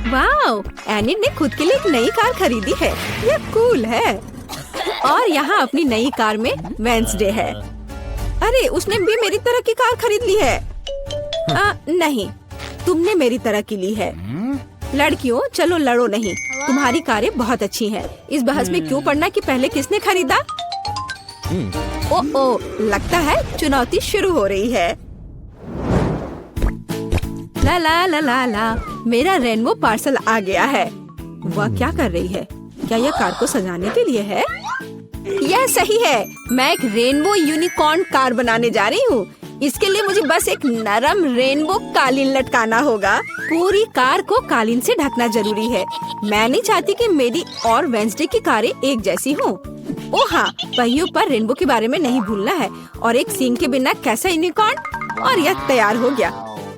Wow, Enid ने खुद के लिए एक नई कार खरीदी है। ये कूल है। और यहाँ अपनी नई कार में वेंसडे है। अरे, उसने भी मेरी तरह की कार खरीद ली है। नहीं, तुमने मेरी तरह की ली है। लड़कियों, चलो लड़ो नहीं। तुम्हारी कारें बहुत अच्छी हैं। इस बहस में क्यों पड़ना कि पहले किसने खरीदा? ओ, लगता है चुनौती शुरू हो रही है। ला ला ला ला ला, मेरा रेनबो पार्सल आ गया है। वह क्या कर रही है? क्या यह कार को सजाने के लिए है? यह सही है। मैं एक रेनबो यूनिकॉर्न कार बनाने जा रही हूँ। इसके लिए मुझे बस एक नरम रेनबो कालीन लटकाना होगा। पूरी कार को कालीन से ढकना जरूरी है। मैं नहीं चाहती कि मेरी और वेंसडे की कारें एक जैसी हों। ओह हाँ, पहियों पर रेनबो के बारे में नहीं भूलना है। और एक सींग के बिना कैसा यूनिकॉर्न। और यह तैयार हो गया।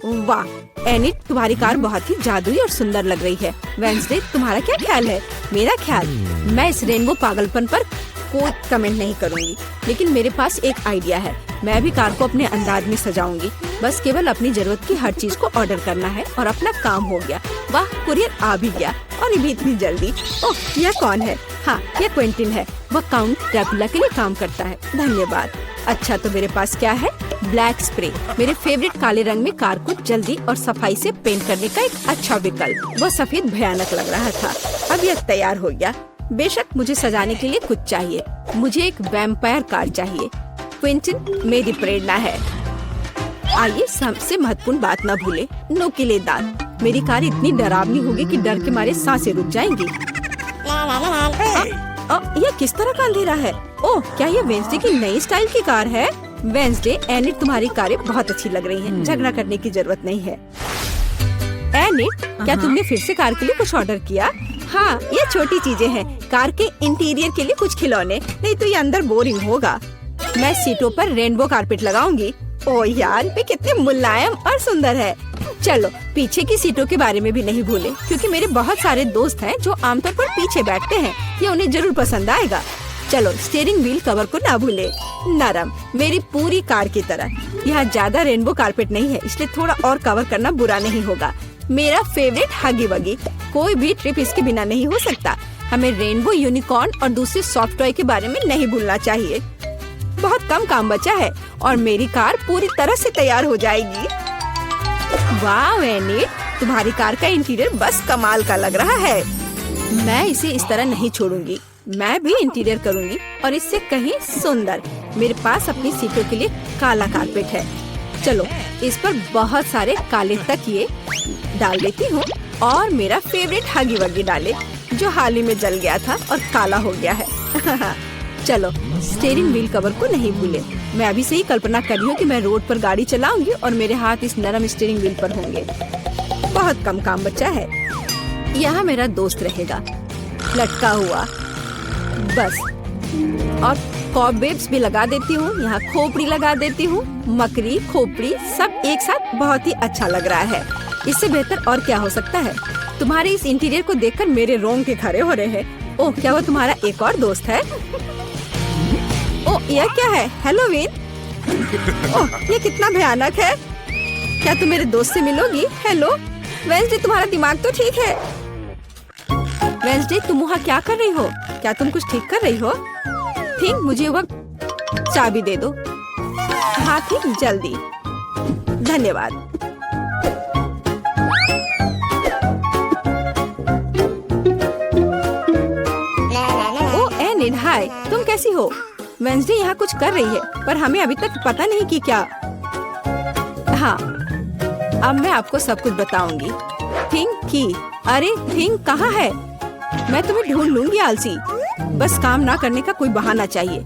वाह एनिड, तुम्हारी कार बहुत ही जादुई और सुंदर लग रही है। वेंसडे, तुम्हारा क्या ख्याल है? मेरा ख्याल, मैं इस रेनबो पागलपन पर कोई कमेंट नहीं करूंगी, लेकिन मेरे पास एक आइडिया है। मैं भी कार को अपने अंदाज में सजाऊंगी। बस केवल अपनी जरूरत की हर चीज को ऑर्डर करना है और अपना काम हो गया। वाह, कुरियर आ भी गया और ये भी इतनी जल्दी। ओह, यह कौन है? हाँ, यह क्विंटिन है। वह काउंट ड्रैकुला के लिए काम करता है। धन्यवाद। अच्छा, तो मेरे पास क्या है? ब्लैक स्प्रे, मेरे फेवरेट काले रंग में कार को जल्दी और सफाई से पेंट करने का एक अच्छा विकल्प। वह सफेद भयानक लग रहा था। अब यह तैयार हो गया। बेशक मुझे सजाने के लिए कुछ चाहिए। मुझे एक वैम्पायर कार चाहिए। क्विंटिन मेरी प्रेरणा है। आइए, सबसे महत्वपूर्ण बात न भूले, नुकीले दांत। मेरी कार इतनी डरावनी होगी कि डर के मारे सांसें रुक जाएंगी। यह किस तरह का अंधेरा है? ओह, क्या यह वेंसडे की नई स्टाइल की कार है? वेंसडे, एनिड, तुम्हारी कारें बहुत अच्छी लग रही हैं। झगड़ा करने की जरूरत नहीं है। एनिड, क्या तुमने फिर से कार के लिए कुछ ऑर्डर किया? हाँ, ये छोटी चीजें हैं। कार के इंटीरियर के लिए कुछ खिलौने, नहीं तो ये अंदर बोरिंग होगा। मैं सीटों पर रेनबो कारपेट लगाऊंगी। ओह यार, ये कितने मुलायम और सुंदर है। चलो, पीछे की सीटों के बारे में भी नहीं भूले, क्योंकि मेरे बहुत सारे दोस्त हैं जो आमतौर पर पीछे बैठते हैं। ये उन्हें जरूर पसंद आएगा। चलो, स्टीयरिंग व्हील कवर को ना भूले। नरम, मेरी पूरी कार की तरह। यहाँ ज्यादा रेनबो कारपेट नहीं है, इसलिए थोड़ा और कवर करना बुरा नहीं होगा। मेरा फेवरेट हगी वगी। कोई भी ट्रिप इसके बिना नहीं हो सकता। हमें रेनबो यूनिकॉर्न और दूसरे सॉफ्ट टॉय के बारे में नहीं भूलना चाहिए। बहुत कम काम बचा है और मेरी कार पूरी तरह से तैयार हो जाएगी। वाह एनिड, तुम्हारी कार का इंटीरियर बस कमाल का लग रहा है। मैं इसे इस तरह नहीं छोड़ूंगी। मैं भी इंटीरियर करूंगी और इससे कहीं सुंदर। मेरे पास अपनी सीटों के लिए काला कारपेट है। चलो, इस पर बहुत सारे काले तकिए डाल देती हूँ और मेरा फेवरेट हगी वगी डाले, जो हाल ही में जल गया था और काला हो गया है। चलो, स्टीयरिंग व्हील कवर को नहीं भूले। मैं अभी से ही कल्पना कर रही हूँ कि मैं रोड पर गाड़ी चलाऊंगी और मेरे हाथ इस नरम स्टीयरिंग व्हील पर होंगे। बहुत कम काम बचा है। यहाँ मेरा दोस्त रहेगा, लटका हुआ। बस, और कॉबवेब्स भी लगा देती हूँ। यहाँ खोपड़ी लगा देती हूँ। मकड़ी, खोपड़ी सब एक साथ बहुत ही अच्छा लग रहा है। इससे बेहतर और क्या हो सकता है? तुम्हारे इस इंटीरियर को देखकर मेरे रोंगटे खड़े हो रहे हैं। ओह, क्या वो तुम्हारा एक और दोस्त है? ओह, यह क्या है? हैलोवीन? ओह, ये कितना भयानक है। क्या तुम मेरे दोस्त से मिलोगी? हेलो वेंसडे, तुम्हारा दिमाग तो ठीक है। वेंसडे, तुम वहाँ क्या कर रही हो? क्या तुम कुछ ठीक कर रही हो? थिंक, मुझे वह चाबी दे दो। हाँ थिंक, जल्दी। धन्यवाद। एनिड, हाय, तुम कैसी हो? वेंसडे यहाँ कुछ कर रही है, पर हमें अभी तक पता नहीं कि क्या। हाँ, अब मैं आपको सब कुछ बताऊंगी। थिंक की, अरे थिंक कहाँ है? मैं तुम्हें ढूंढ लूंगी आलसी। बस काम ना करने का कोई बहाना चाहिए।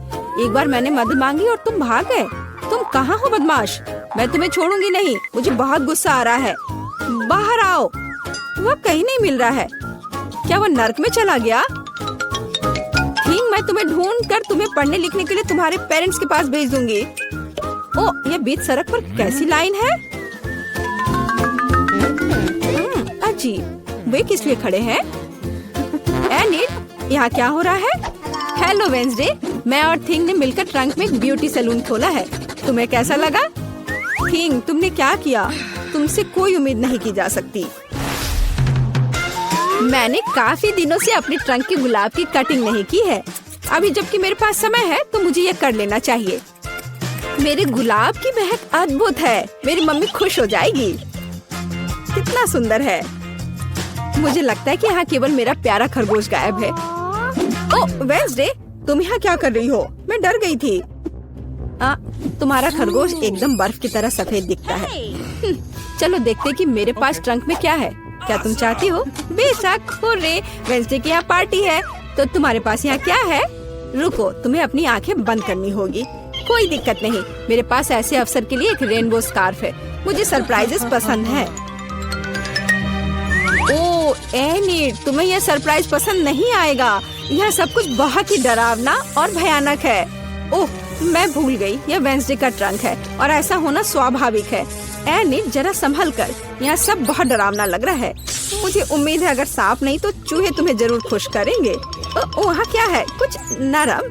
एक बार मैंने मदद मांगी और तुम भाग गए। तुम कहाँ हो बदमाश? मैं तुम्हें छोड़ूंगी नहीं। मुझे बहुत गुस्सा आ रहा है। बाहर आओ। वह कहीं नहीं मिल रहा है। क्या वह नर्क में चला गया? थिंक, मैं तुम्हें ढूंढ कर तुम्हें पढ़ने लिखने के लिए तुम्हारे पेरेंट्स के पास भेज दूंगी। ओह, यह बीच सड़क पर कैसी लाइन है? अजीब, वे किस लिए खड़े हैं? एनिड, यहाँ क्या हो रहा है? हेलो वेंसडे, मैं और थिंग ने मिलकर ट्रंक में एक ब्यूटी सैलून खोला है। तुम्हें कैसा लगा? थिंग, तुमने क्या किया? तुमसे कोई उम्मीद नहीं की जा सकती। मैंने काफी दिनों से अपने ट्रंक के गुलाब की कटिंग नहीं की है। अभी जबकि मेरे पास समय है तो मुझे ये कर लेना चाहिए। मेरे गुलाब की महक अद्भुत है। मेरी मम्मी खुश हो जाएगी। कितना सुंदर है। मुझे लगता है कि यहाँ केवल मेरा प्यारा खरगोश गायब है। ओह वेंसडे, तुम यहाँ क्या कर रही हो? मैं डर गई थी। तुम्हारा खरगोश एकदम बर्फ की तरह सफेद दिखता है। चलो देखते हैं कि मेरे पास ट्रंक में क्या है। क्या तुम चाहती हो? बेशक। हुर्रे, वेंसडे की यहाँ पार्टी है। तो तुम्हारे पास यहाँ क्या है? रुको, तुम्हें अपनी आंखें बंद करनी होगी। कोई दिक्कत नहीं, मेरे पास ऐसे अवसर के लिए एक रेनबो स्कार्फ है। मुझे सरप्राइजेस पसंद है। ओह एनिट, तुम्हें यह सरप्राइज पसंद नहीं आएगा। यह सब कुछ बहुत ही डरावना और भयानक है। ओह, मैं भूल गई, यह वेंसडे का ट्रंक है और ऐसा होना स्वाभाविक है। एनिट, जरा संभल कर। यहाँ सब बहुत डरावना लग रहा है। मुझे उम्मीद है अगर सांप नहीं तो चूहे तुम्हें जरूर खुश करेंगे। वहाँ क्या है? कुछ नरम।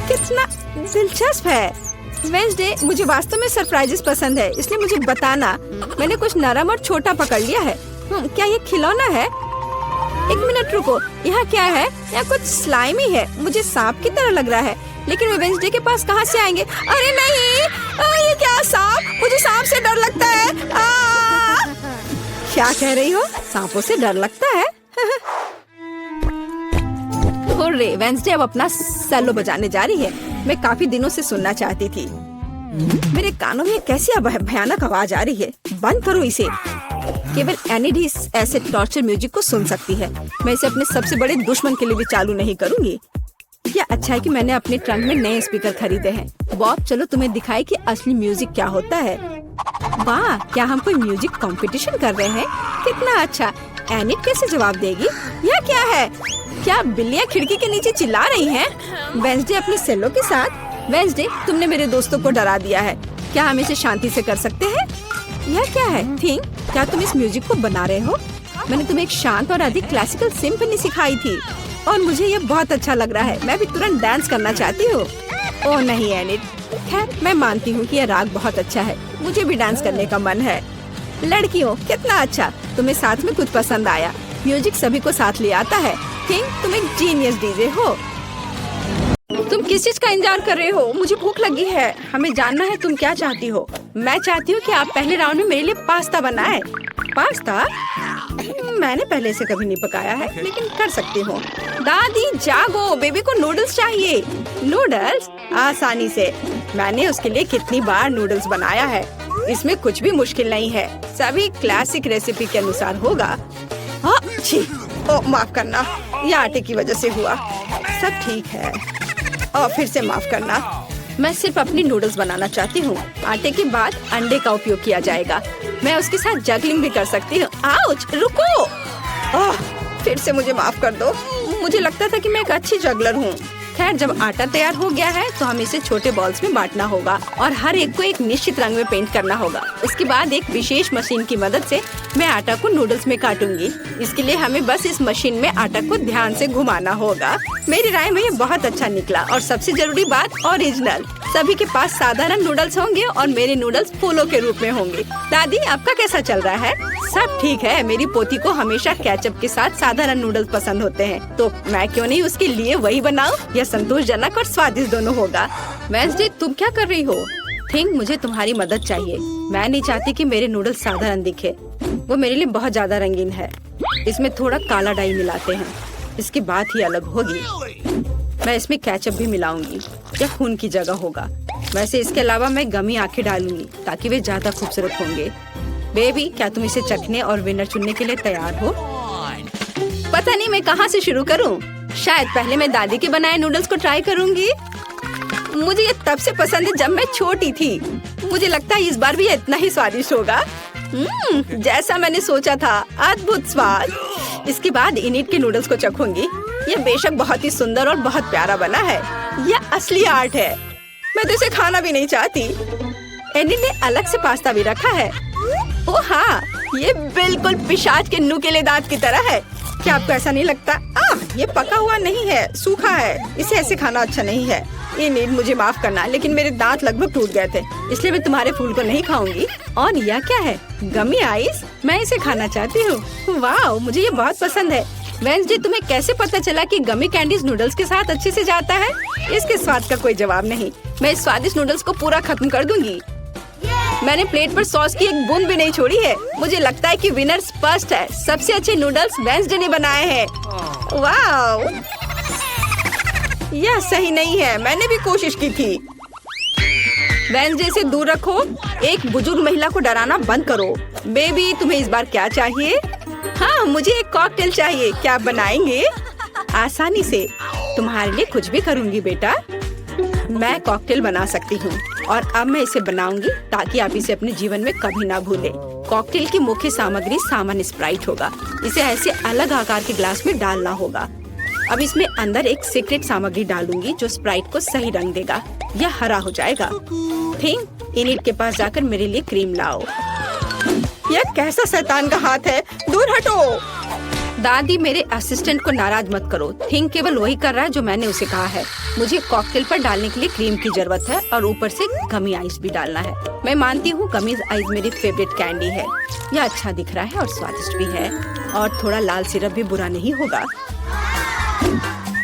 कितना दिलचस्प है। वेंसडे, मुझे वास्तव में सरप्राइजेस पसंद है, इसलिए मुझे बताना। मैंने कुछ नरम और छोटा पकड़ लिया है। क्या ये खिलौना है? एक मिनट रुको, यहाँ क्या है? यहाँ कुछ स्लाइमी है। मुझे सांप की तरह लग रहा है, लेकिन वे वेंसडे के पास कहाँ से आएंगे? अरे नहीं, ये क्या सांप? मुझे सांप से डर लगता है। क्या कह रही हो? सांपों से डर लगता है? हुर्रे, वेंसडे अब अपना सेलो बजाने जा रही है। मैं काफी दिनों से सुनना चाहती थी। मेरे कानों में कैसी भयानक आवाज आ रही है। बंद करो इसे। केवल एनिट ही ऐसे टॉर्चर म्यूजिक को सुन सकती है। मैं इसे अपने सबसे बड़े दुश्मन के लिए भी चालू नहीं करूंगी। क्या अच्छा है कि मैंने अपने ट्रंक में नए स्पीकर खरीदे हैं। बॉब, चलो तुम्हें दिखाए कि असली म्यूजिक क्या होता है। वाह, क्या हम कोई म्यूजिक कंपटीशन कर रहे हैं? कितना अच्छा। एनिट कैसे जवाब देगी? यह क्या है? क्या बिल्लियाँ खिड़की के नीचे चिल्ला रही हैं? वेंसडे अपने सेलो के साथ। वेंसडे, तुमने मेरे दोस्तों को डरा दिया है। क्या हम इसे शांति से कर सकते हैं? यह क्या है? थिंक, क्या तुम इस म्यूजिक को बना रहे हो? मैंने तुम्हें एक शांत और अधिक क्लासिकल सिम्फनी सिखाई थी और मुझे ये बहुत अच्छा लग रहा है। मैं भी तुरंत डांस करना चाहती हूँ। ओह नहीं एनिट, खैर मैं मानती हूँ कि यह राग बहुत अच्छा है। मुझे भी डांस करने का मन है। लड़कियों, कितना अच्छा, तुम्हें साथ में कुछ पसंद आया। म्यूजिक सभी को साथ ले आता है। किंग, तुम एक जीनियस डीजे हो। तुम किस चीज का इंतजार कर रहे हो? मुझे भूख लगी है। हमें जानना है तुम क्या चाहती हो। मैं चाहती हूँ कि आप पहले राउंड में मेरे लिए पास्ता बनाएं। पास्ता? मैंने पहले से कभी नहीं पकाया है, लेकिन कर सकती हूँ। दादी जागो, बेबी को नूडल्स चाहिए। नूडल्स? आसानी से। मैंने उसके लिए कितनी बार नूडल्स बनाया है। इसमें कुछ भी मुश्किल नहीं है। सभी क्लासिक रेसिपी के अनुसार होगा। छी, माफ करना, ये आटे की वजह से हुआ। सब ठीक है। और फिर से माफ करना। मैं सिर्फ अपनी नूडल्स बनाना चाहती हूँ। आटे के बाद अंडे का उपयोग किया जाएगा। मैं उसके साथ जगलिंग भी कर सकती हूँ। आउच, रुको। फिर से मुझे माफ कर दो। मुझे लगता था कि मैं एक अच्छी जगलर हूँ। खैर, जब आटा तैयार हो गया है तो हमें इसे छोटे बॉल्स में बांटना होगा और हर एक को एक निश्चित रंग में पेंट करना होगा। उसके बाद एक विशेष मशीन की मदद से मैं आटा को नूडल्स में काटूंगी। इसके लिए हमें बस इस मशीन में आटा को ध्यान से घुमाना होगा। मेरी राय में ये बहुत अच्छा निकला। और सबसे जरूरी बात, ओरिजिनल। सभी के पास साधारण नूडल्स होंगे और मेरे नूडल्स फूलों के रूप में होंगे। दादी, आपका कैसा चल रहा है? सब ठीक है। मेरी पोती को हमेशा केचप के साथ साधारण नूडल्स पसंद होते हैं, तो मैं क्यों नहीं उसके लिए वही बनाऊं? यह संतोषजनक और स्वादिष्ट दोनों होगा। वेंसडे, तुम क्या कर रही हो? थिंक, मुझे तुम्हारी मदद चाहिए। मैं नहीं चाहती कि मेरे नूडल्स साधारण दिखे। वो मेरे लिए बहुत ज्यादा रंगीन है। इसमें थोड़ा काला डाई मिलाते हैं। इसकी बात ही अलग होगी। मैं इसमें केचप भी मिलाऊंगी। यह खून की जगह होगा। वैसे इसके अलावा मैं गमी आंखें डालूंगी ताकि वे ज्यादा खूबसूरत होंगे। बेबी, क्या तुम इसे चखने और विनर चुनने के लिए तैयार हो? पता नहीं मैं कहाँ से शुरू करूँ। शायद पहले मैं दादी के बनाए नूडल्स को ट्राई करूँगी। मुझे ये तब से पसंद है जब मैं छोटी थी। मुझे लगता है इस बार भी ये इतना ही स्वादिष्ट होगा। जैसा मैंने सोचा था, अद्भुत स्वाद। इसके बाद इनिट के नूडल्स को चखूंगी। ये बेशक बहुत ही सुंदर और बहुत प्यारा बना है। यह असली आर्ट है। मैं तो इसे खाना भी नहीं चाहती। इनिट ने अलग से पास्ता भी रखा है। ओह हाँ, ये बिल्कुल पिशाच के नुकीले दांत की तरह है। क्या आपको ऐसा नहीं लगता? ये पका हुआ नहीं है, सूखा है। इसे ऐसे खाना अच्छा नहीं है। ये नीड मुझे माफ करना, लेकिन मेरे दांत लगभग टूट गए थे, इसलिए मैं तुम्हारे फूल को नहीं खाऊंगी। और यह क्या है? गमी आइस? मैं इसे खाना चाहती हूँ। वाह, मुझे ये बहुत पसंद है। वेंसडे, तुम्हें कैसे पता चला कि गमी कैंडीज नूडल्स के साथ अच्छे से जाता है? इसके स्वाद का कोई जवाब नहीं। मैं इस स्वादिष्ट नूडल्स को पूरा खत्म कर दूंगी। मैंने प्लेट पर सॉस की एक बूंद भी नहीं छोड़ी है। मुझे लगता है कि विनर स्पष्ट है। सबसे अच्छे नूडल्स वेंसडे ने बनाए हैं। वाह, यह सही नहीं है। मैंने भी कोशिश की थी। वेंसडे से दूर रखो। एक बुजुर्ग महिला को डराना बंद करो। बेबी, तुम्हें इस बार क्या चाहिए? हाँ, मुझे एक कॉकटेल चाहिए। क्या आप बनाएंगे? आसानी से। तुम्हारे लिए कुछ भी करूँगी बेटा। मैं कॉकटेल बना सकती हूँ और अब मैं इसे बनाऊंगी ताकि आप इसे अपने जीवन में कभी ना भूलें। कॉकटेल की मुख्य सामग्री सामान्य स्प्राइट होगा। इसे ऐसे अलग आकार के ग्लास में डालना होगा। अब इसमें अंदर एक सीक्रेट सामग्री डालूंगी जो स्प्राइट को सही रंग देगा। यह हरा हो जाएगा। थिंक, इनिट के पास जाकर मेरे लिए क्रीम लाओ। यह कैसा शैतान का हाथ है? दूर हटो। दादी, मेरे असिस्टेंट को नाराज मत करो। थिंक केवल वही कर रहा है जो मैंने उसे कहा है। मुझे कॉकटेल पर डालने के लिए क्रीम की जरूरत है और ऊपर से गमी आइस भी डालना है। मैं मानती हूँ गमी आइस मेरी फेवरेट कैंडी है। यह अच्छा दिख रहा है और स्वादिष्ट भी है। और थोड़ा लाल सिरप भी बुरा नहीं होगा।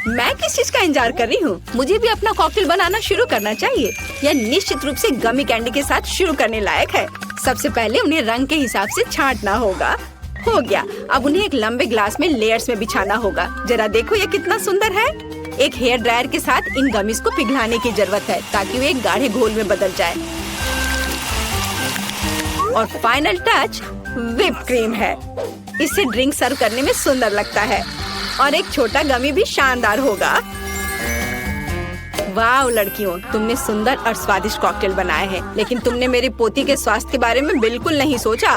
मैं किस चीज का इंतजार कर रही हूँ? मुझे भी अपना कॉकटेल बनाना शुरू करना चाहिए। यह निश्चित रूप से गमी कैंडी के साथ शुरू करने लायक है। सबसे पहले उन्हें रंग के हिसाब से छांटना होगा। हो गया। अब उन्हें एक लंबे ग्लास में लेयर्स में बिछाना होगा। जरा देखो ये कितना सुंदर है। एक हेयर ड्रायर के साथ इन गमीज को पिघलाने की जरूरत है ताकि वे एक गाढ़े घोल में बदल जाए। और फाइनल टच व्हिप क्रीम है। इससे ड्रिंक सर्व करने में सुंदर लगता है और एक छोटा गमी भी शानदार होगा। वाह लड़कियों, तुमने सुंदर और स्वादिष्ट कॉकटेल बनाए हैं, लेकिन तुमने मेरी पोती के स्वास्थ्य के बारे में बिल्कुल नहीं सोचा।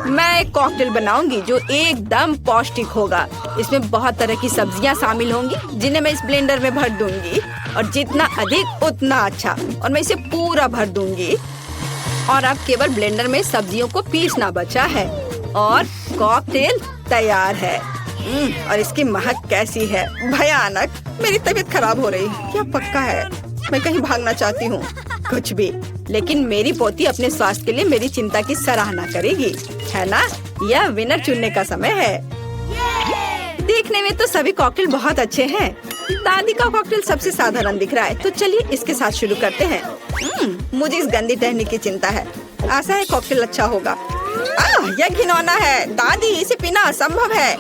मैं एक कॉकटेल बनाऊंगी जो एकदम पौष्टिक होगा। इसमें बहुत तरह की सब्जियां शामिल होंगी जिन्हें मैं इस ब्लेंडर में भर दूंगी। और जितना अधिक उतना अच्छा। और मैं इसे पूरा भर दूंगी। और अब केवल ब्लेंडर में सब्जियों को पीसना बचा है और कॉकटेल तैयार है। और इसकी महक कैसी है? भयानक। मेरी तबीयत खराब हो रही है। क्या पक्का है? मैं कहीं भागना चाहती हूँ। कुछ भी, लेकिन मेरी पोती अपने स्वास्थ्य के लिए मेरी चिंता की सराहना करेगी, है ना? यह विनर चुनने का समय है। देखने में तो सभी कॉकटेल बहुत अच्छे हैं। दादी का कॉकटेल सबसे साधारण दिख रहा है, तो चलिए इसके साथ शुरू करते हैं। मुझे इस गंदी टहनी की चिंता है। आशा है कॉकटेल अच्छा होगा। यह घिनौना है। दादी, इसे पीना असंभव है।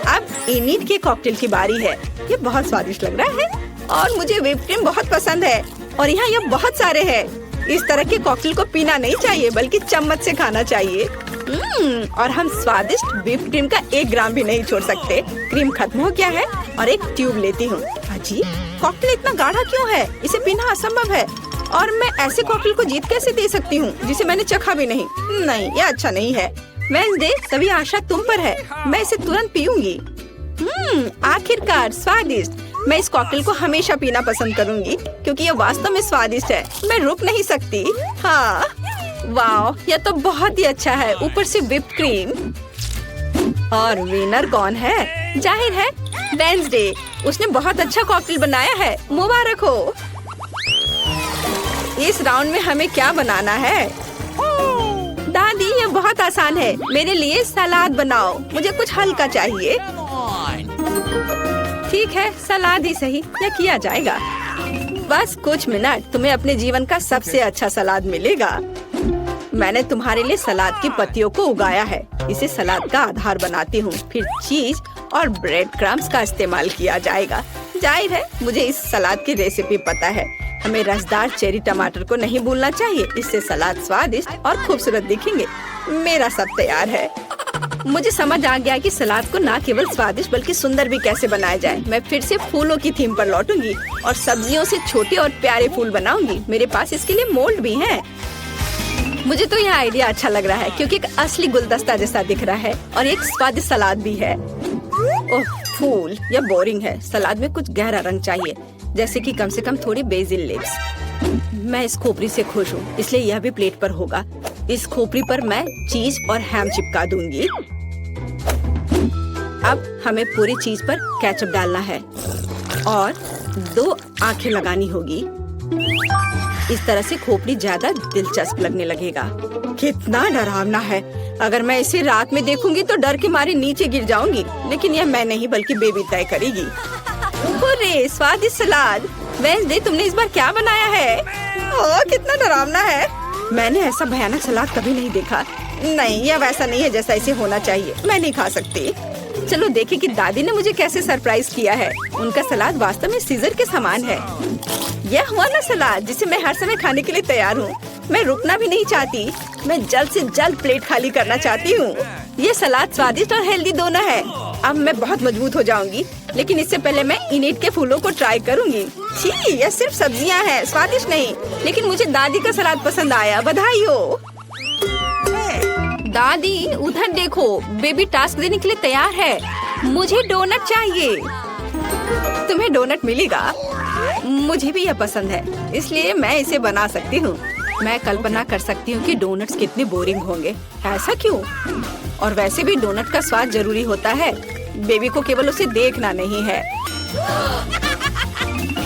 अब इनिट के कॉकटेल की बारी है। ये बहुत स्वादिष्ट लग रहा है और मुझे व्हिप क्रीम बहुत पसंद है। और यहाँ ये बहुत सारे हैं। इस तरह के कॉकटेल को पीना नहीं चाहिए बल्कि चम्मच से खाना चाहिए। और हम स्वादिष्ट व्हिप क्रीम का 1 ग्राम भी नहीं छोड़ सकते। क्रीम खत्म हो गया है और एक ट्यूब लेती हूँ। अजी, कॉकटेल इतना गाढ़ा क्यों है? इसे पीना असंभव है। और मैं ऐसे कॉकटेल को जीत कैसे दे सकती हूँ जिसे मैंने चखा भी नहीं? नहीं, ये अच्छा नहीं है। वेंसडे, सभी आशा तुम पर है। मैं इसे तुरंत पीऊंगी। आखिरकार स्वादिष्ट। मैं इस कॉकटेल को हमेशा पीना पसंद करूंगी क्योंकि ये वास्तव में स्वादिष्ट है। मैं रुक नहीं सकती। हाँ, वाह, यह तो बहुत ही अच्छा है। ऊपर से व्हिप क्रीम। और विनर कौन है? जाहिर है वेंसडे। उसने बहुत अच्छा कॉकटेल बनाया है। मुबारक हो। इस राउंड में हमें क्या बनाना है? दादी, ये बहुत आसान है। मेरे लिए सलाद बनाओ। मुझे कुछ हल्का चाहिए। ठीक है, सलाद ही सही। यह किया जाएगा। बस कुछ मिनट, तुम्हें अपने जीवन का सबसे अच्छा सलाद मिलेगा। मैंने तुम्हारे लिए सलाद की पत्तियों को उगाया है। इसे सलाद का आधार बनाती हूँ। फिर चीज और ब्रेड क्रम्स का इस्तेमाल किया जाएगा। जाहिर है मुझे इस सलाद की रेसिपी पता है। हमें रसदार चेरी टमाटर को नहीं भूलना चाहिए। इससे सलाद स्वादिष्ट और खूबसूरत दिखेंगे। मेरा सब तैयार है। मुझे समझ आ गया कि सलाद को न केवल स्वादिष्ट बल्कि सुंदर भी कैसे बनाया जाए। मैं फिर से फूलों की थीम पर लौटूंगी और सब्जियों से छोटे और प्यारे फूल बनाऊंगी। मेरे पास इसके लिए मोल्ड भी है। मुझे तो यह आइडिया अच्छा लग रहा है क्योंकि एक असली गुलदस्ता जैसा दिख रहा है और एक स्वादिष्ट सलाद भी है। ओह फूल, यह बोरिंग है। सलाद में कुछ गहरा रंग चाहिए, जैसे कि कम से कम थोड़ी बेसिल लीव्स। मैं इस खोपड़ी से खुश हूँ, इसलिए यह भी प्लेट पर होगा। इस खोपड़ी पर मैं चीज और हैम चिपका दूंगी। अब हमें पूरी चीज पर केचप डालना है और 2 आंखें लगानी होगी। इस तरह से खोपड़ी ज्यादा दिलचस्प लगने लगेगा। कितना डरावना है। अगर मैं इसे रात में देखूंगी तो डर के मारे नीचे गिर जाऊंगी, लेकिन यह मैं नहीं बल्कि बेबी तय करेगी। अरे स्वादिष्ट सलाद। वेंसडे, तुमने इस बार क्या बनाया है? ओह, कितना डरावना है। मैंने ऐसा भयानक सलाद कभी नहीं देखा। नहीं, यह वैसा नहीं है जैसा इसे होना चाहिए। मैं नहीं खा सकती। चलो देखें कि दादी ने मुझे कैसे सरप्राइज किया है। उनका सलाद वास्तव में सीजर के समान है। यह हुआ ना सलाद जिसे मैं हर समय खाने के लिए तैयार हूँ। मैं रुकना भी नहीं चाहती। मैं जल्द से जल्द प्लेट खाली करना चाहती हूँ। ये सलाद स्वादिष्ट और हेल्दी दोनों है। अब मैं बहुत मजबूत हो जाऊंगी, लेकिन इससे पहले मैं इनिट के फूलों को ट्राई करूंगी। छी, यह सिर्फ सब्जियां हैं, स्वादिष्ट नहीं। लेकिन मुझे दादी का सलाद पसंद आया। बधाई हो दादी। उधर देखो, बेबी टास्क देने के लिए तैयार है। मुझे डोनट चाहिए। तुम्हें डोनट मिलेगा। मुझे भी यह पसंद है, इसलिए मैं इसे बना सकती हूँ। मैं कल्पना कर सकती हूँ कि डोनट्स कितने बोरिंग होंगे। ऐसा क्यों? और वैसे भी डोनट का स्वाद जरूरी होता है। बेबी को केवल उसे देखना नहीं है।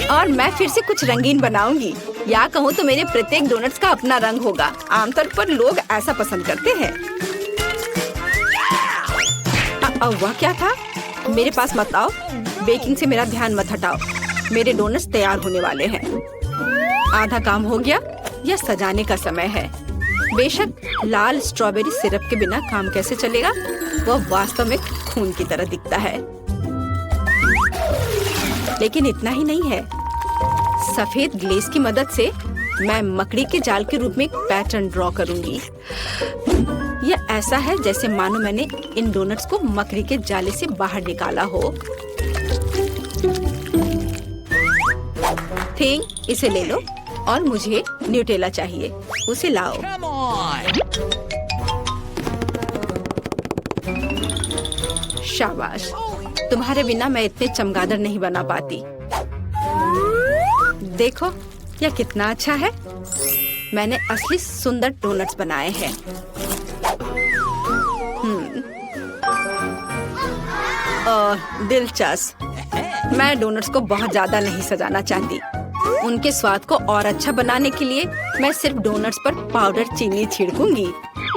और मैं फिर से कुछ रंगीन बनाऊंगी, या कहूँ तो मेरे प्रत्येक डोनट्स का अपना रंग होगा। आमतौर पर लोग ऐसा पसंद करते हैं। वह क्या था? मेरे पास मत आओ। बेकिंग से मेरा ध्यान मत हटाओ। मेरे डोनट्स तैयार होने वाले हैं। आधा काम हो गया। यह सजाने का समय है। बेशक लाल स्ट्रॉबेरी सिरप के बिना काम कैसे चलेगा? वह वास्तव में खून की तरह दिखता है। लेकिन इतना ही नहीं है। सफेद ग्लेज की मदद से मैं मकड़ी के जाल के रूप में एक पैटर्न ड्रॉ करूंगी। यह ऐसा है जैसे मानो मैंने इन डोनट्स को मकड़ी के जाले से बाहर निकाला हो। थिंग, इसे ले लो। और मुझे न्यूटेला चाहिए। उसे लाओ। शाबाश। तुम्हारे बिना मैं इतने चमगादड़ नहीं बना पाती। देखो, यह कितना अच्छा है। मैंने असली सुंदर डोनट्स बनाए हैं। दिलचस्प। मैं डोनट्स को बहुत ज्यादा नहीं सजाना चाहती। उनके स्वाद को और अच्छा बनाने के लिए मैं सिर्फ डोनट्स पर पाउडर चीनी छिड़कूंगी।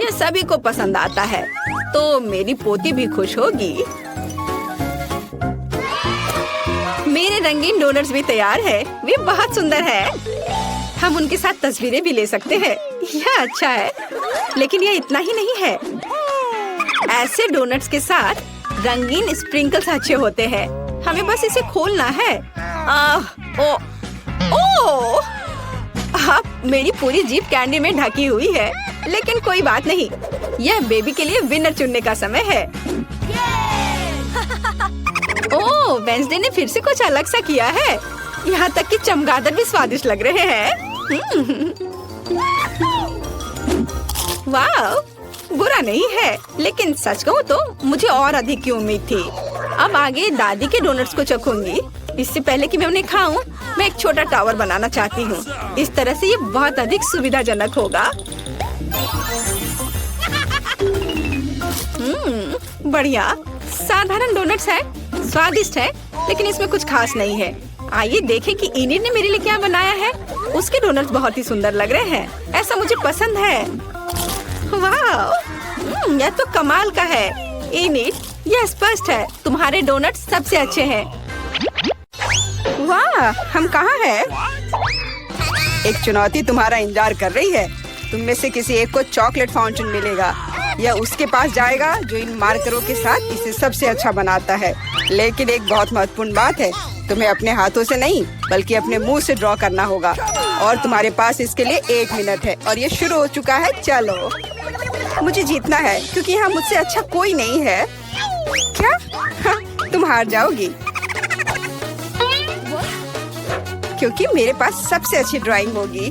यह सभी को पसंद आता है, तो मेरी पोती भी खुश होगी। मेरे रंगीन डोनट्स भी तैयार है। वे बहुत सुंदर है। हम उनके साथ तस्वीरें भी ले सकते हैं। यह अच्छा है, लेकिन यह इतना ही नहीं है। ऐसे डोनट्स के साथ रंगीन स्प्रिंकल्स अच्छे होते हैं। हमें बस इसे खोलना है। ओह! अब मेरी पूरी जीभ कैंडी में ढकी हुई है, लेकिन कोई बात नहीं। यह बेबी के लिए विनर चुनने का समय है। ओह, वेंसडे ने फिर से कुछ अलग सा किया है। यहाँ तक कि चमगादड़ भी स्वादिष्ट लग रहे हैं। वाह, बुरा नहीं है, लेकिन सच कहूँ तो मुझे और अधिक की उम्मीद थी। अब आगे दादी के डोनट्स को चखूंगी। इससे पहले कि मैं उन्हें खाऊं, मैं एक छोटा टावर बनाना चाहती हूँ। इस तरह से ये बहुत अधिक सुविधाजनक होगा। बढ़िया। साधारण डोनट्स है, स्वादिष्ट है, लेकिन इसमें कुछ खास नहीं है। आइए देखें कि इनिट ने मेरे लिए क्या बनाया है। उसके डोनट्स बहुत ही सुंदर लग रहे हैं। ऐसा मुझे पसंद है। वाह, यह तो कमाल का है। इनिट, यह स्पष्ट है तुम्हारे डोनट्स सबसे अच्छे हैं। वाह, हम कहाँ हैं? एक चुनौती तुम्हारा इंतजार कर रही है। तुम में से किसी एक को चॉकलेट फाउंटेन मिलेगा। यह उसके पास जाएगा जो इन मार्करों के साथ इसे सबसे अच्छा बनाता है। लेकिन एक बहुत महत्वपूर्ण बात है, तुम्हें अपने हाथों से नहीं बल्कि अपने मुंह से ड्रॉ करना होगा। और तुम्हारे पास इसके लिए 1 मिनट है। और ये शुरू हो चुका है। चलो, मुझे जीतना है क्योंकि यहाँ मुझसे अच्छा कोई नहीं है। क्या? हाँ, तुम हार जाओगी क्योंकि मेरे पास सबसे अच्छी ड्राइंग होगी।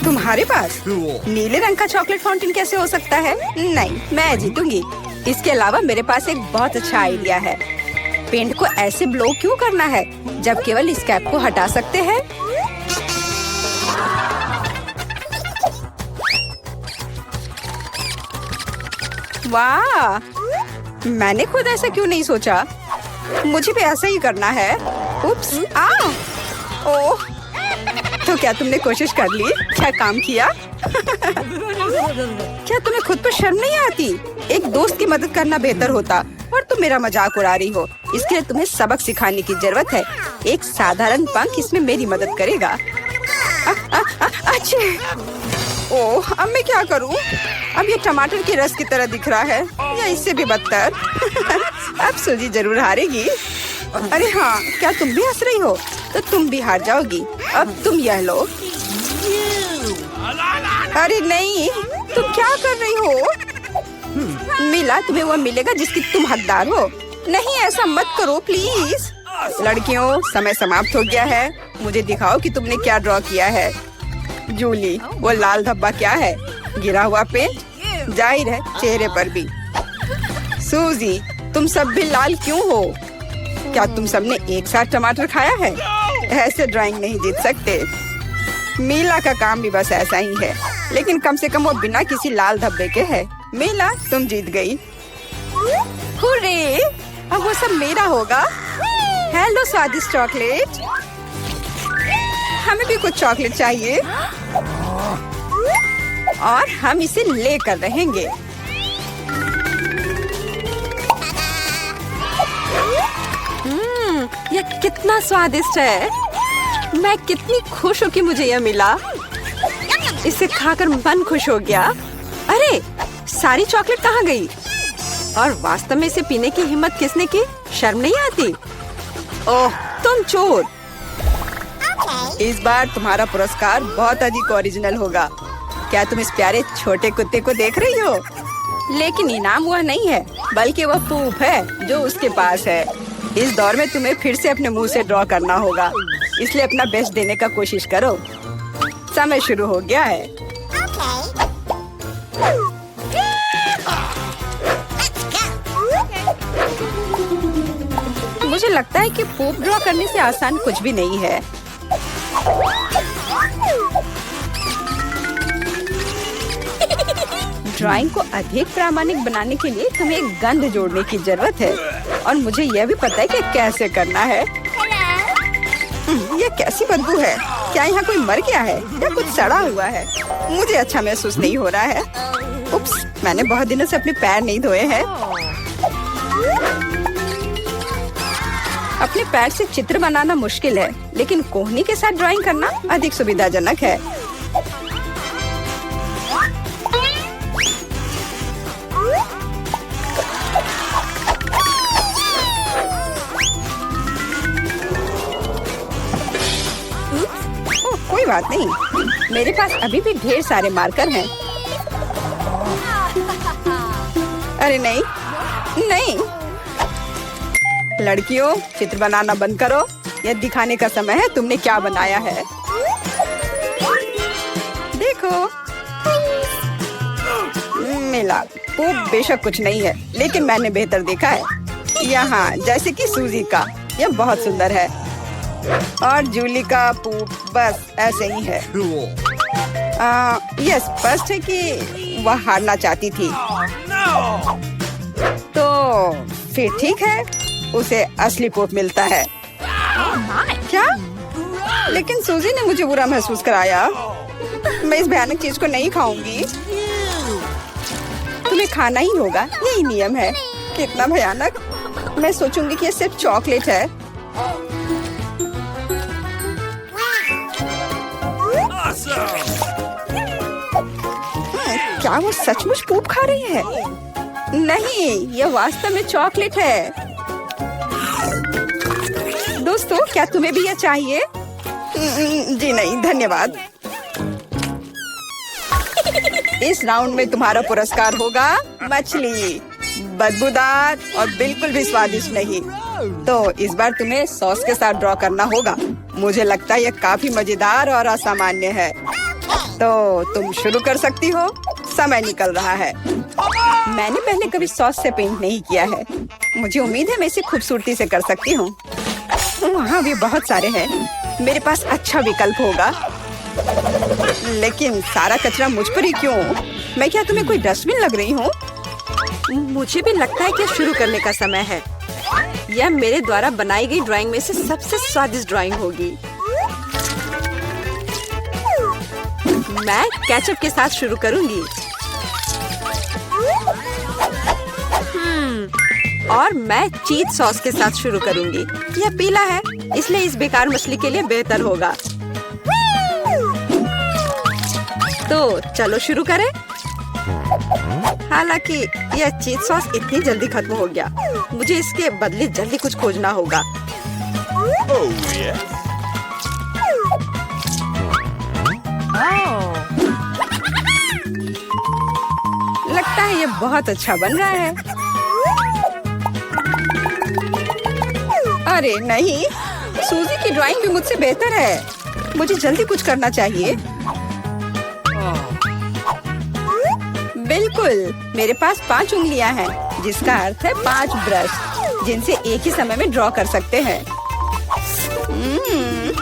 तुम्हारे पास नीले रंग का चॉकलेट फाउंटेन कैसे हो सकता है? नहीं, मैं जीतूंगी। इसके अलावा मेरे पास एक बहुत अच्छा आइडिया है। पेंट को ऐसे ब्लो क्यों करना है जब केवल इस कैप को हटा सकते हैं? वाह, मैंने खुद ऐसा क्यों नहीं सोचा। मुझे भी ऐसा ही करना है। उप्स, ओह, तो क्या तुमने कोशिश कर ली? क्या काम किया? क्या तुम्हें खुद पर शर्म नहीं आती? एक दोस्त की मदद करना बेहतर होता और तुम मेरा मजाक उड़ा रही हो। इसके लिए तुम्हें सबक सिखाने की जरूरत है। एक साधारण पंख इसमें मेरी मदद करेगा। अच्छे, ओह, अब मैं क्या करूं? अब ये टमाटर के रस की तरह दिख रहा है या इससे भी बदतर। अब सूजी जरूर हारेगी। अरे हाँ, क्या तुम भी हंस रही हो? तो तुम भी हार जाओगी। अब तुम यह लो। अरे नहीं, तुम क्या कर रही हो? मिला, तुम्हें वो मिलेगा जिसकी तुम हकदार हो। नहीं, ऐसा मत करो प्लीज। लड़कियों, समय समाप्त हो गया है। मुझे दिखाओ कि तुमने क्या ड्रॉ किया है। जूली, वो लाल धब्बा क्या है? गिरा हुआ पेंट? जाहिर है, चेहरे पर भी। सूजी, तुम सब भी लाल क्यों हो? क्या तुम सबने एक साथ टमाटर खाया है? ऐसे ड्राइंग नहीं जीत सकते। मीला का काम भी बस ऐसा ही है, लेकिन कम से कम वो बिना किसी लाल धब्बे के है। मीला, तुम जीत गई। हुर्रे! अब वो सब मेरा होगा। हेलो स्वादिष्ट चॉकलेट, हमें भी कुछ चॉकलेट चाहिए और हम इसे लेकर रहेंगे। ये कितना स्वादिष्ट है। मैं कितनी खुश हूँ कि मुझे यह मिला। इसे खाकर मन खुश हो गया। अरे, सारी चॉकलेट कहाँ गई? और वास्तव में इसे पीने की हिम्मत किसने की? शर्म नहीं आती? ओह, तुम चोर। इस बार तुम्हारा पुरस्कार बहुत अधिक ओरिजिनल होगा। क्या तुम इस प्यारे छोटे कुत्ते को देख रही हो? लेकिन इनाम वह नहीं है, बल्कि वह पूप है जो उसके पास है। इस दौर में तुम्हें फिर से अपने मुंह से ड्रॉ करना होगा, इसलिए अपना बेस्ट देने का कोशिश करो। समय शुरू हो गया है। मुझे लगता है कि पूप ड्रॉ करने से आसान कुछ भी नहीं है। ड्राइंग को अधिक प्रामाणिक बनाने के लिए तुम्हें एक गंध जोड़ने की जरूरत है, और मुझे यह भी पता है कि कैसे करना है। ये कैसी बदबू है? क्या यहाँ कोई मर गया है या कुछ सड़ा हुआ है? मुझे अच्छा महसूस नहीं हो रहा है। उप्स, मैंने बहुत दिनों से अपने पैर नहीं धोए हैं। अपने पैर से चित्र बनाना मुश्किल है, लेकिन कोहनी के साथ ड्राइंग करना अधिक सुविधाजनक है। कोई बात नहीं, मेरे पास अभी भी ढेर सारे मार्कर हैं। अरे नहीं, नहीं। लड़कियों, चित्र बनाना बंद करो। यह दिखाने का समय है तुमने क्या बनाया है। देखो, मिला। वो बेशक कुछ नहीं है, लेकिन मैंने बेहतर देखा है। यहाँ जैसे कि सूजी का, यह बहुत सुंदर है। और जूली का पूप बस ऐसे ही है। यह स्पष्ट है कि वह हारना चाहती थी। तो फिर ठीक है, उसे असली पूप मिलता है। क्या? लेकिन सूजी ने मुझे बुरा महसूस कराया। मैं इस भयानक चीज को नहीं खाऊंगी। तुम्हें खाना ही होगा, यही नियम है। कितना भयानक। मैं सोचूंगी कि यह सिर्फ चॉकलेट है। क्या वो सचमुच पूप खा रही है? नहीं, यह वास्तव में चॉकलेट है। दोस्तों, क्या तुम्हें भी यह चाहिए? जी नहीं, धन्यवाद। इस राउंड में तुम्हारा पुरस्कार होगा मछली, बदबूदार और बिल्कुल भी स्वादिष्ट नहीं। तो इस बार तुम्हें सॉस के साथ ड्रॉ करना होगा। मुझे लगता है यह काफी मजेदार और असामान्य है। तो तुम शुरू कर सकती हो, समय निकल रहा है। मैंने पहले कभी सॉस से पेंट नहीं किया है। मुझे उम्मीद है मैं इसे खूबसूरती से कर सकती हूँ। वहाँ भी बहुत सारे हैं, मेरे पास अच्छा विकल्प होगा। लेकिन सारा कचरा मुझ पर ही क्यों? मैं क्या तुम्हें कोई डस्टबिन लग रही हूँ? मुझे भी लगता है कि शुरू करने का समय है। यह मेरे द्वारा बनाई गई ड्राइंग में से सबसे स्वादिष्ट ड्राइंग होगी। मैं केचप के साथ शुरू करूंगी। और मैं चीज सॉस के साथ शुरू करूंगी। यह पीला है, इसलिए इस बेकार मछली के लिए बेहतर होगा। तो चलो शुरू करें। हालांकि यह चीज सॉस इतनी जल्दी खत्म हो गया, मुझे इसके बदले जल्दी कुछ खोजना होगा। लगता है यह बहुत अच्छा बन रहा है। अरे नहीं, सूजी की ड्राइंग भी मुझसे बेहतर है। मुझे जल्दी कुछ करना चाहिए। बिल्कुल, मेरे पास 5 उंगलियां हैं, जिसका अर्थ है 5 ब्रश, जिनसे एक ही समय में ड्रॉ कर सकते हैं।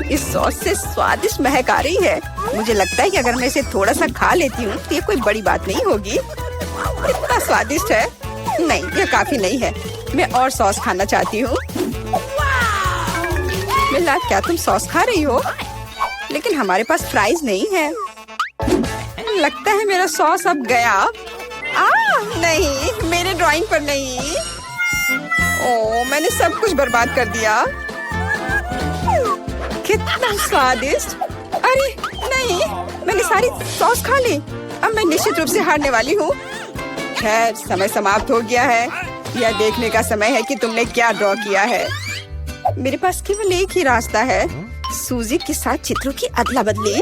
इस सॉस से स्वादिष्ट महक आ रही है। मुझे लगता है कि अगर मैं इसे थोड़ा सा खा लेती हूँ तो ये कोई बड़ी बात नहीं होगी। इतना स्वादिष्ट है। नहीं, यह काफी नहीं है। मैं और सॉस खाना चाहती हूँ। मिला, क्या तुम सॉस खा रही हो? लेकिन हमारे पास फ्राइज नहीं है। लगता है मेरा सॉस अब गया। नहीं, मेरे ड्राइंग पर नहीं। ओह, मैंने सब कुछ बर्बाद कर दिया। कितना स्वादिष्ट। अरे नहीं, मैंने सारी सॉस खा ली। अब मैं निश्चित रूप से हारने वाली हूँ। खैर, समय समाप्त हो गया है। यह देखने का समय है कि तुमने क्या ड्रॉ किया है। मेरे पास केवल एक ही रास्ता है, सूजी के साथ चित्रों की अदला बदली।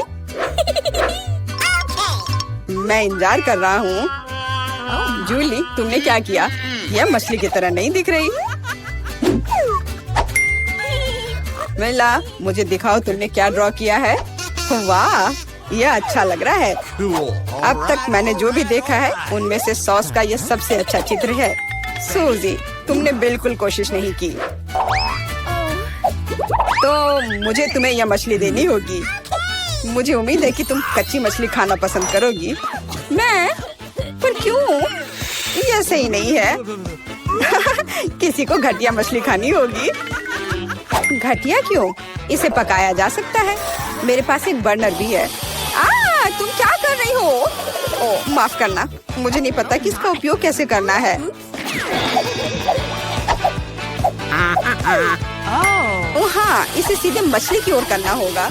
मैं इंतजार कर रहा हूँ। जूली, तुमने क्या किया? यह मछली की तरह नहीं दिख रही। मिला, मुझे दिखाओ तुमने क्या ड्रॉ किया है। वाह, यह अच्छा लग रहा है। अब तक मैंने जो भी देखा है उनमें से सॉस का यह सबसे अच्छा चित्र है। सूजी, तुमने बिल्कुल कोशिश नहीं की। तो मुझे तुम्हें यह मछली देनी होगी। मुझे उम्मीद है कि तुम कच्ची मछली खाना पसंद करोगी। मैं? पर क्यों? यह सही नहीं है। किसी को घटिया मछली खानी होगी। घटिया क्यों? इसे पकाया जा सकता है। मेरे पास एक बर्नर भी है। तुम क्या कर रही हो? ओह, माफ करना, मुझे नहीं पता कि इसका उपयोग कैसे करना है। ओह हाँ, इसे सीधे मछली की ओर करना होगा।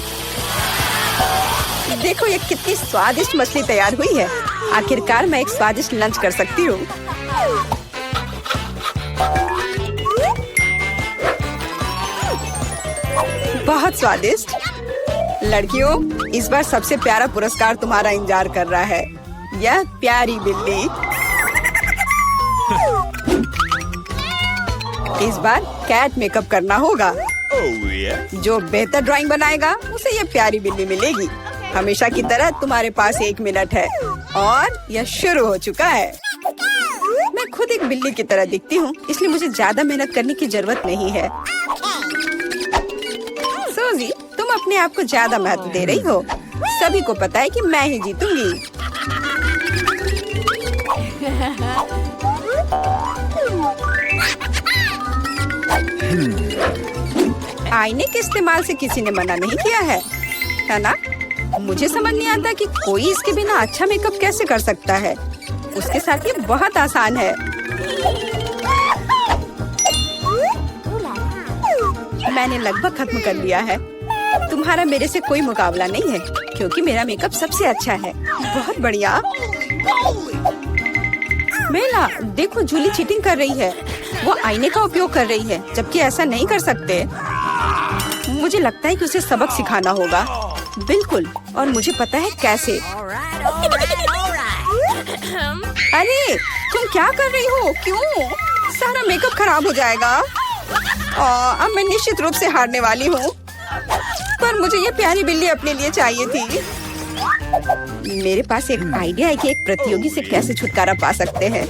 देखो ये कितनी स्वादिष्ट मछली तैयार हुई है। आखिरकार मैं एक स्वादिष्ट लंच कर सकती हूँ। बहुत स्वादिष्ट। लड़कियों, इस बार सबसे प्यारा पुरस्कार तुम्हारा इंतजार कर रहा है। यह प्यारी बिल्ली। इस बार कैट मेकअप करना होगा। जो बेहतर ड्राइंग बनाएगा उसे यह प्यारी बिल्ली मिलेगी। हमेशा की तरह तुम्हारे पास 1 मिनट है और यह शुरू हो चुका है। मैं खुद एक बिल्ली की तरह दिखती हूँ, इसलिए मुझे ज्यादा मेहनत करने की जरूरत नहीं है। सूजी, तुम अपने आप को ज्यादा महत्व दे रही हो। सभी को पता है कि मैं ही जीतूंगी। आईने के इस्तेमाल से किसी ने मना नहीं किया है ना? मुझे समझ नहीं आता कि कोई इसके बिना अच्छा मेकअप कैसे कर सकता है। उसके साथ ये बहुत आसान है। मैंने लगभग खत्म कर लिया है। तुम्हारा मेरे से कोई मुकाबला नहीं है, क्योंकि मेरा मेकअप सबसे अच्छा है। बहुत बढ़िया। मेला, देखो जूली चीटिंग कर रही है। वो आईने का उपयोग कर रही है, जबकि ऐसा नहीं कर सकते। मुझे लगता है कि उसे सबक सिखाना होगा। बिल्कुल, और मुझे पता है कैसे। अरे, तुम क्या कर रही हो? क्यों? सारा मेकअप खराब हो जाएगा। अब मैं निश्चित रूप से हारने वाली हूँ। पर मुझे ये प्यारी बिल्ली अपने लिए चाहिए थी। मेरे पास एक आइडिया है कि एक प्रतियोगी से कैसे छुटकारा पा सकते हैं।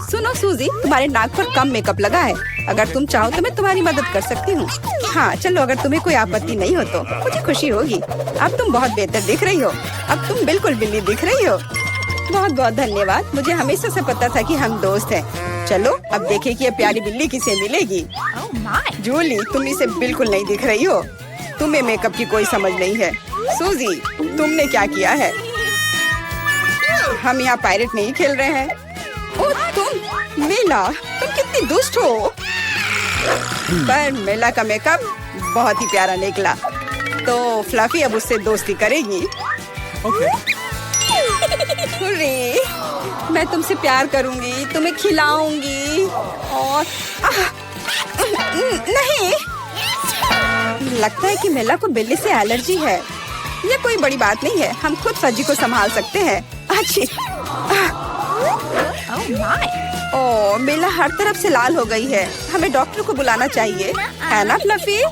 सुनो सूजी, तुम्हारे नाक पर कम मेकअप लगा है। अगर तुम चाहो तो मैं तुम्हारी मदद कर सकती हूँ। हाँ चलो, अगर तुम्हें कोई आपत्ति नहीं हो तो मुझे खुशी होगी। अब तुम बहुत बेहतर दिख रही हो। अब तुम बिल्कुल बिल्ली दिख रही हो। बहुत बहुत धन्यवाद। मुझे हमेशा से पता था कि हम दोस्त हैं। चलो अब देखें कि ये प्यारी बिल्ली किसे मिलेगी। जूली, तुम इसे बिल्कुल नहीं दिख रही हो। तुम्हें मेकअप की कोई समझ नहीं है। सूजी, तुमने क्या किया है? हम यहाँ पायरेट नहीं खेल रहे हैं। ओह तुम मेला, तुम कितनी दुष्ट हो। पर मेला का मेकअप बहुत ही प्यारा निकला। तो फ्लफी अब उससे दोस्ती करेगी। हुर्रे, मैं तुमसे प्यार करूंगी, तुम्हें खिलाऊंगी और नहीं, लगता है कि मेला को बिल्ली से एलर्जी है। ये कोई बड़ी बात नहीं है, हम खुद फज्जी को संभाल सकते हैं। अच्छी। ओह, मेला हर तरफ से लाल हो गई है। हमें डॉक्टर को बुलाना चाहिए, है ना फ्लफी?